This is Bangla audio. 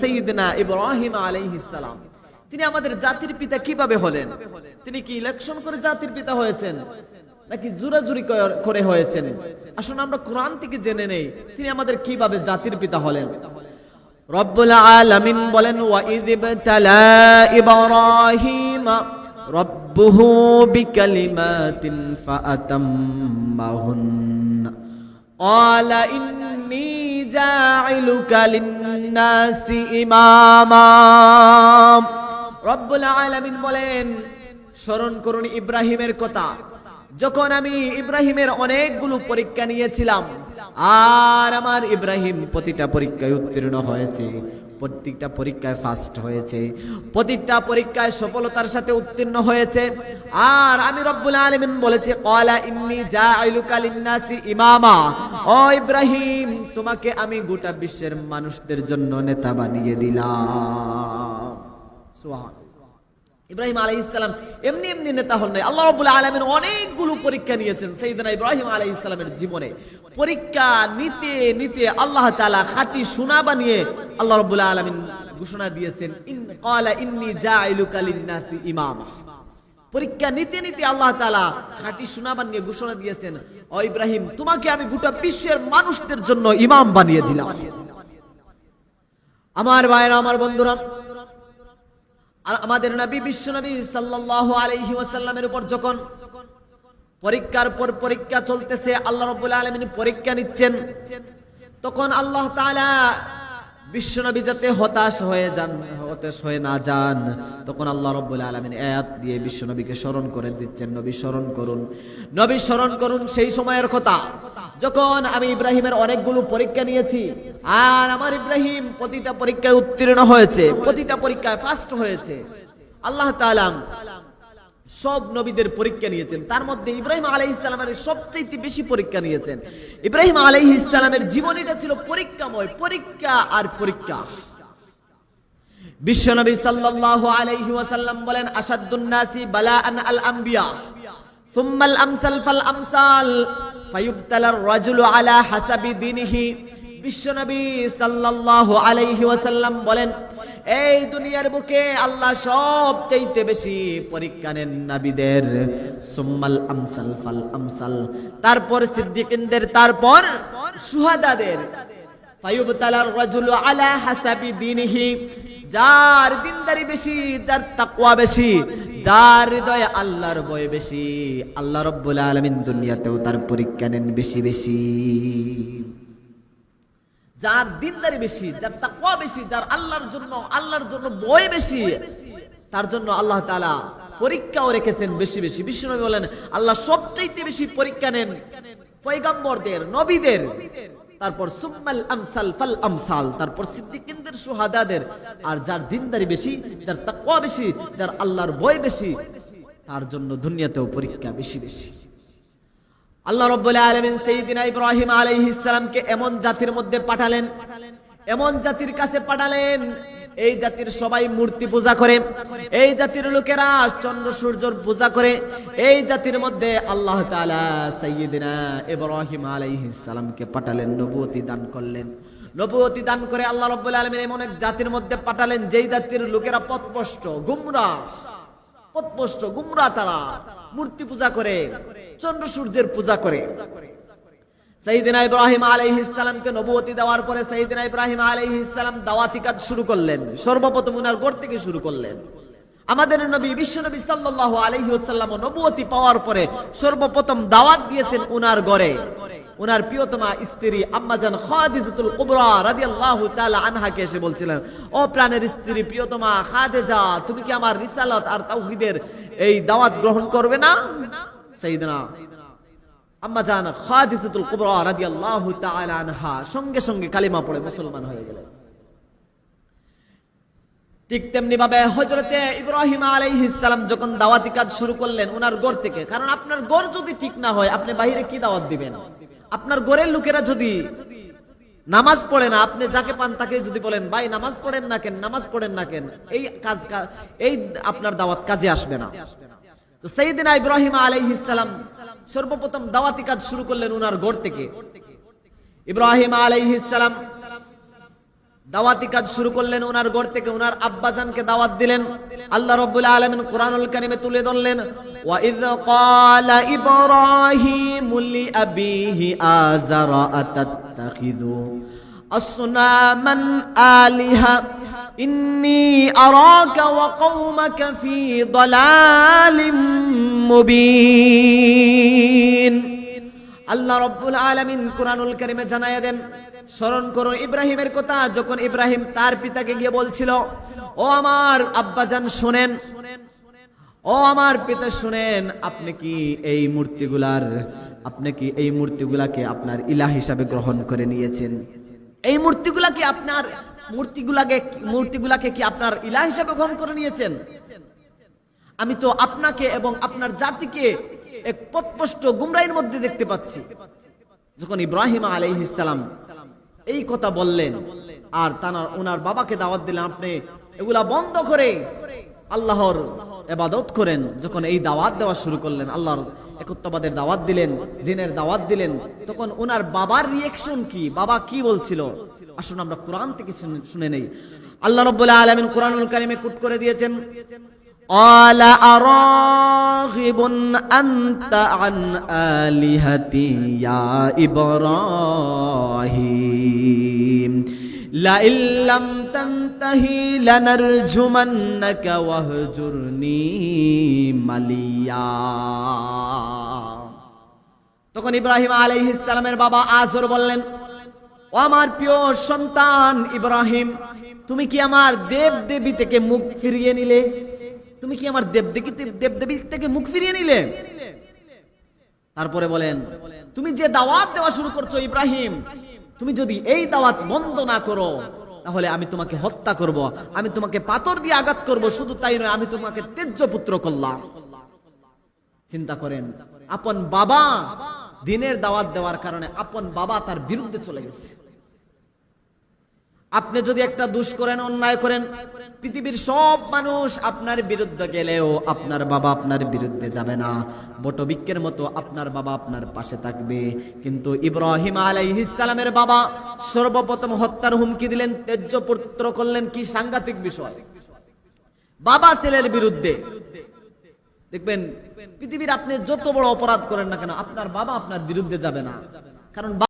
সাইয়্যিদনা ইব্রাহিম আলাইহিস সালাম। তিনি আমাদের জাতির পিতা কিভাবে হলেন? তিনি কি ইলেকশন করে জাতির পিতা হয়েছেন নাকি জোরাজুরি করে হয়েছেন? আসুন আমরা কোরআন থেকে জেনে নেই তিনি আমাদের কিভাবে জাতির পিতা হলেন। রব্বুল আলামিন বলেন, ওয়া ইযিবতালা ইব্রাহিম রব্বুহু বিকালিমাতিন ফাআতাম্মাহুন ক্বালা ইন্নী জাইলুকা লিন-নাসি ইমামা। রব্বুল আলামিন বলেন, স্মরণ করুন ইব্রাহিমের কথা, যখন আমি ইব্রাহিমের অনেকগুলো পরীক্ষা নিয়েছিলাম আর আমার ইব্রাহিম প্রতিটা পরীক্ষায় উত্তীর্ণ হয়েছে, প্রত্যেকটা পরীক্ষায় ফার্স্ট হয়েছে, প্রতিটা পরীক্ষায় সফলতার সাথে উত্তীর্ণ হয়েছে। আর আমি রব্বুল আলামিন বলেছি, ক্বালা ইন্নী জাইলুকা লিন-নাসি ইমামা, ও ইব্রাহিম তোমাকে আমি গোটা বিশ্বের মানুষদের জন্য নেতা বানিয়ে দিলাম। সুবহানাল্লাহ। ইব্রাহিম আলাইহিস সালাম এমনি এমনি নেতা হন নাই। আল্লাহ রাব্বুল আলামিন অনেকগুলো পরীক্ষা নিয়েছেন সাইয়েদনা ইব্রাহিম আলাইহিস সালামের জীবনে। পরীক্ষা নিতে নিতে আল্লাহ তাআলা খাঁটি সোনা বানিয়ে আল্লাহ রাব্বুল আলামিন ঘোষণা দিয়েছেন, ক্বালা ইন্নী জাইলুকা লিন-নাসি ইমামা। পরীক্ষা নিতে নিতে আল্লাহ তাআলা খাঁটি সোনা বানিয়ে ঘোষণা দিয়েছেন, ও ইব্রাহিম তোমাকে আমি গোটা বিশ্বের মানুষদের জন্য ইমাম বানিয়ে দিলাম। আমার ভাইরা, আমার বন্ধুরা, আমাদের নবী বিশ্বনবী সাল্লাল্লাহু আলাইহি ওয়াসাল্লামের উপর যখন পরীক্ষার পর পরীক্ষা চলতেছে, আল্লাহ রাব্বুল আলামিন পরীক্ষা নিচ্ছেন, তখন আল্লাহ তাআলা বিশ্বনবী যাতে হতাশ হয়ে না যান, তখন আল্লাহ রাব্বুল আলামিন আয়াত দিয়ে বিশ্বনবীকে স্মরণ করে দিচ্ছেন, নবী স্মরণ করুন সেই সময়ের কথা যখন আমি ইব্রাহিমের অনেকগুলো পরীক্ষা নিয়েছি আর আমার ইব্রাহিম প্রতিটা পরীক্ষায় উত্তীর্ণ হয়েছে, প্রতিটা পরীক্ষায় ফার্স্ট হয়েছে। আল্লাহ তাআলা সব নবীদের পরীক্ষা নিয়েছেন, তার মধ্যে ইব্রাহিম আলাইহিস সালামের সবচেয়ে বেশি পরীক্ষা নিয়েছেন। ইব্রাহিম আলাইহিস সালামের জীবনীটা ছিল পরীক্ষাময়, পরীক্ষা আর পরীক্ষা। বিশ্বনবী সাল্লাল্লাহু আলাইহি ওয়াসাল্লাম বলেন, আশাদ্দুন নাসি বালাআন আল আমবিয়া সুম্মাল আমসাল ফাল আমসাল ফায়ুবতালার রাজুলু আলা হাসাবি দীনিহি। বিশ্বনবী সাল্লাল্লাহু আলাইহি ওয়াসাল্লাম বলেন, এই দুনিয়ার বুকে আল্লাহ সবচেয়ে বেশি পরীক্ষা নেন নবীদের, সুম্মাল আমসাল ফাল আমসাল, তারপর সিদ্দিকিনদের, তারপর শুহাদাদের। ফায়ুবতালার রাজুলু আলা হাসাবি দীনিহি, যার দিনদারি বেশি, যার তাকওয়া বেশি, যার হৃদয়ে আল্লাহর ভয় বেশি, আল্লাহ রাব্বুল আলামিন দুনিয়াতেও তার পরীক্ষা নেন বেশি বেশি। যার দিনদারি বেশি, যার তাকওয়া বেশি, যার আল্লাহর জন্য ভয় বেশি, তার জন্য আল্লাহ তাআলা পরীক্ষাও রেখেছেন বেশি বেশি। বিশ্বনবী বলেন, আল্লাহ সবচেয়ে বেশি পরীক্ষা নেন পয়গম্বরদের, নবীদের, তারপর সুম্মাল আমসাল ফাল আমসাল, তারপর সিদ্দিকিনদের, শুহাদাদের। আর যার দিনদারি বেশি, যার তাকওয়া বেশি, যার আল্লাহর ভয় বেশি, তার জন্য দুনিয়াতেও পরীক্ষা বেশি বেশি। আল্লাহ রাব্বুল আলামিন সাইয়্যিদিনা ইব্রাহিম আলাইহিস সালামকে এমন জাতির মধ্যে পাঠালেন, এমন জাতির কাছে পাঠালেন, এই জাতির সবাই মূর্তি পূজা করে, এই জাতির লোকেরা চন্দ্র সূর্যের পূজা করে। এই জাতির মধ্যে আল্লাহ তাআলা সাইয়্যিদিনা ইব্রাহিম আলাইহিস সালামকে পাঠালেন, নবুয়তি দান করলেন। নবুয়তি দান করে আল্লাহ রাব্বুল আলামিন এমন এক জাতির মধ্যে পাঠালেন যেই জাতির লোকেরা পথভ্রষ্ট, গুমরাহ, তারা মূর্তি পূজা করে, চন্দ্র সূর্যের পূজা করে। সাইয়্যিদিনা ইব্রাহিম আলাইহিস সালামকে নবুয়তি দেওয়ার পরে সাইয়্যিদিনা ইব্রাহিম আলাইহিস সালাম দাওয়াতি কাজ শুরু করলেন। সর্বপ্রথম উনার ঘর থেকে শুরু করলেন। আমাদের নবী বিশ্বনবী সাল্লাল্লাহু আলাইহি ওয়াসাল্লাম নবুয়তি পাওয়ার পরে সর্বপ্রথম দাওয়াত দিয়েছেন উনার ঘরে। উনার প্রিয়তমা স্ত্রী আম্মাজান খাদিজাতুল কুবরা রাদিয়াল্লাহু তাআলা আনহাকে এসে বলছিলেন, ও প্রাণের স্ত্রী প্রিয়তমা খাদিজা, তুমি কি আমার রিসালাত আর তাওহীদের এই দাওয়াত গ্রহণ করবে না? সাইয়্যিদিনা আম্মাজান খাদিজাতুল কুবরা রাদিয়াল্লাহু তাআলা আনহা সঙ্গে সঙ্গে কালিমা পড়ে মুসলমান হয়ে গেলেন। ঠিক তেমনি ভাবে হযরতে ইব্রাহিম আলাইহিস সালাম যখন দাওয়াতি কাজ শুরু করলেন উনার ঘর থেকে, কারণ আপনার ঘর যদি ঠিক না হয় আপনি বাইরে কি দাওয়াত দিবেন? আপনার ঘরের লোকেরা যদি নামাজ পড়ে না, আপনি যাকে পান তাকে যদি বলেন ভাই নামাজ পড়েন না কেন, এই আপনার দাওয়াত কাজে আসবে না। তো সাইয়্যিদিনা ইব্রাহিম আলাইহিস সালাম সর্বপ্রথম দাওয়াতি কাজ শুরু করলেন উনার ঘর থেকে। ইব্রাহিম আলাইহিস সালাম দাওয়াতি কাজ শুরু করলেন। ওনার ঘর থেকে ওনার আব্বাজানকে দাওয়াত দিলেন। আল্লাহ রাব্বুল আলামিন কোরআনুল কারীমে তুলে ধরলেন, ওয়া ইয ক্বালা ইব্রাহিমু লিআবিহি আযারা আতাত্তাখিযু আসনামান আলিহা ইন্নী আরাকা ওয়া কওমাকা ফী দালালিম মুবিন। আল্লাহ রাব্বুল আলামিন কোরআনুল কারীমে জানায়া দেন, স্মরণ করো ইব্রাহিমের কথা, যখন ইব্রাহিম তার পিতাকে গিয়ে বলছিল, ও আমার আব্বাজান শুনেন, ও আমার পিতা শুনেন, আপনি কি এই মূর্তিগুলাকে আপনার ইলাহ হিসাবে গ্রহণ করে নিয়েছেন? এই মূর্তিগুলাকে কি আপনার ইলাহ হিসাবে গ্রহণ করে নিয়েছেন? আমি তো আপনাকে এবং আপনার জাতিকে এক পথভ্রষ্ট গুমরাহির মধ্যে দেখতে পাচ্ছি। যখন ইব্রাহিম আলাইহিস সালাম এই কথা বললেন আর ওনার বাবাকে দাওয়াত দিলেন, আপনি এগুলা বন্ধ করে আল্লাহর ইবাদত করেন। যখন এই দাওয়াত দেওয়া শুরু করলেন, আল্লাহর একত্ববাদের দাওয়াত দিলেন, দ্বীনের দাওয়াত দিলেন, তখন ওনার বাবার রিঅ্যাকশন কি, বাবা কি বলছিল, আসুন আমরা কোরআন থেকে শুনে নেই। আল্লাহ রাব্বুল আলামিন কোরআনুল কারীমে কোট করে দিয়েছেন, ক্বালা আরাগিবুন আনতা আন আলিহাতি ইয়া ইব্রাহিম লা ইল্লাম তানতাহি লানারজুমান্নাকা ওয়াহজুরনি মালিয়া। তখন ইব্রাহিম আলাইহিস সালামের বাবা আযর বললেন, ও আমার প্রিয় সন্তান ইব্রাহিম, তুমি কি আমার দেবদেবী থেকে মুখ ফিরিয়ে নিলে? তুমি কি আমার দেবদেবী থেকে মুখ ফিরিয়ে নিলে? তারপরে বলেন, তুমি যে দাওয়াত দেওয়া শুরু করছো ইব্রাহিম, তুমি যদি এই দাওয়াত বন্ধ না করো তাহলে আমি তোমাকে হত্যা করব, আমি তোমাকে পাথর দিয়ে আঘাত করব। শুধু তাই নয়, আমি তোমাকে তেজ্য পুত্র করলাম। চিন্তা করেন, আপন বাবা দ্বীনের দাওয়াত দেওয়ার কারণে আপন বাবা তার বিরুদ্ধে চলে গেছে। আপনি যদি একটা দোষ করেন, অন্যায় করেন, পৃথিবীর সব মানুষ আপনার বিরুদ্ধে গেলেও আপনার বাবা আপনার বিরুদ্ধে যাবে না। বটবৃক্ষের মতো আপনার বাবা আপনার পাশে থাকবে। কিন্তু ইব্রাহিম আলাইহিস সালামের বাবা সর্বপ্রথম হত্যার হুমকি দিলেন, তেজ্য পুত্র করলেন। কি সাংঘাতিক বিষয়! বাবা ছেলের বিরুদ্ধে। দেখবেন পৃথিবীর আপনি যত বড় অপরাধ করেন না কেন, আপনার বাবা আপনার বিরুদ্ধে যাবে না, কারণ